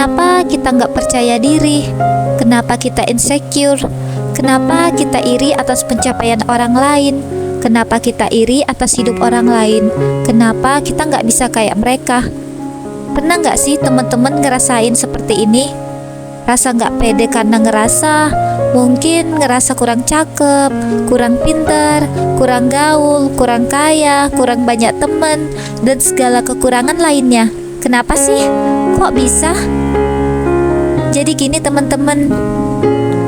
Kenapa kita nggak percaya diri? Kenapa kita insecure? Kenapa kita iri atas pencapaian orang lain? Kenapa kita iri atas hidup orang lain? Kenapa kita nggak bisa kayak mereka? Pernah nggak sih teman-teman ngerasain seperti ini? Rasa nggak pede karena mungkin ngerasa kurang cakep, kurang pintar, kurang gaul, kurang kaya, kurang banyak teman, dan segala kekurangan lainnya. Kenapa sih? Kok bisa? Jadi gini teman-teman,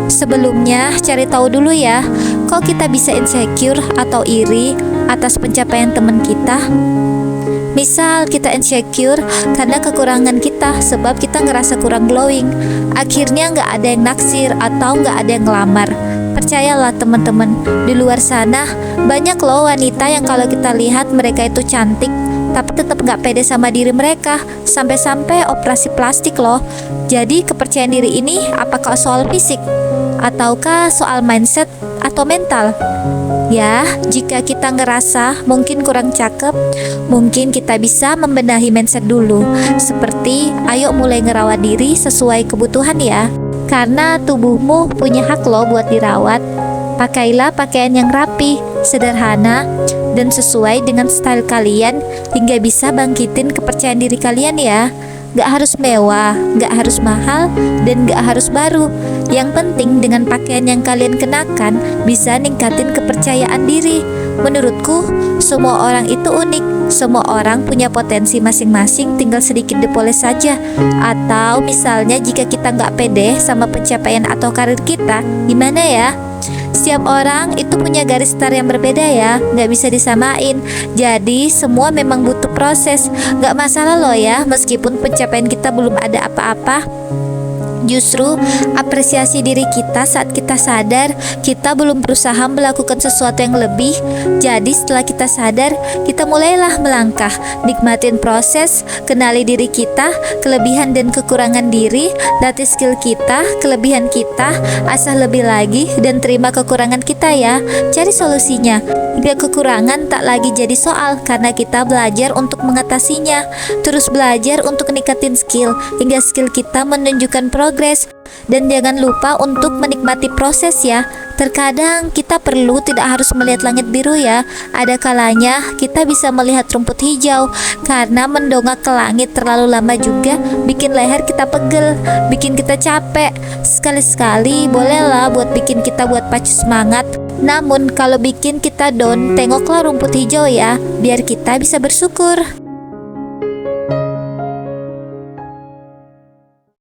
sebelumnya cari tahu dulu ya, kok kita bisa insecure atau iri atas pencapaian teman kita. Misal kita insecure karena kekurangan kita, sebab kita ngerasa kurang glowing, akhirnya nggak ada yang naksir atau nggak ada yang ngelamar. Percayalah teman-teman, di luar sana banyak loh wanita yang kalau kita lihat mereka itu cantik, tapi tetap nggak pede sama diri mereka, sampai-sampai operasi plastik loh. Jadi kepercayaan diri ini apakah soal fisik, ataukah soal mindset atau mental? Ya, jika kita ngerasa mungkin kurang cakep, mungkin kita bisa membenahi mindset dulu. Seperti, ayo mulai ngerawat diri sesuai kebutuhan ya. Karena tubuhmu punya hak loh buat dirawat. Pakailah pakaian yang rapi, sederhana, dan sesuai dengan style kalian, hingga bisa bangkitin kepercayaan diri kalian ya. Gak harus mewah, gak harus mahal, dan gak harus baru. Yang penting dengan pakaian yang kalian kenakan bisa ningkatin kepercayaan diri. Menurutku, semua orang itu unik. Semua orang punya potensi masing-masing, tinggal sedikit dipoles saja. Atau misalnya jika kita gak pede sama pencapaian atau karir kita, gimana ya? Setiap orang itu punya garis start yang berbeda ya, nggak bisa disamain. Jadi semua memang butuh proses. Nggak masalah loh ya, meskipun pencapaian kita belum ada apa-apa. Justru apresiasi diri kita saat kita sadar kita belum berusaha melakukan sesuatu yang lebih. Jadi setelah kita sadar, kita mulailah melangkah, nikmatin proses, kenali diri kita, kelebihan dan kekurangan diri, latih skill kita, kelebihan kita, asah lebih lagi, dan terima kekurangan kita ya. Cari solusinya hingga kekurangan tak lagi jadi soal, karena kita belajar untuk mengatasinya. Terus belajar untuk ningkatin skill hingga skill kita menunjukkan progres. Dan jangan lupa untuk menikmati proses ya. Terkadang kita perlu tidak harus melihat langit biru ya. Ada kalanya kita bisa melihat rumput hijau, karena mendongak ke langit terlalu lama juga bikin leher kita pegel, bikin kita capek. Sekali-sekali bolehlah buat bikin kita buat pacu semangat. Namun kalau bikin kita down, tengoklah rumput hijau ya, biar kita bisa bersyukur.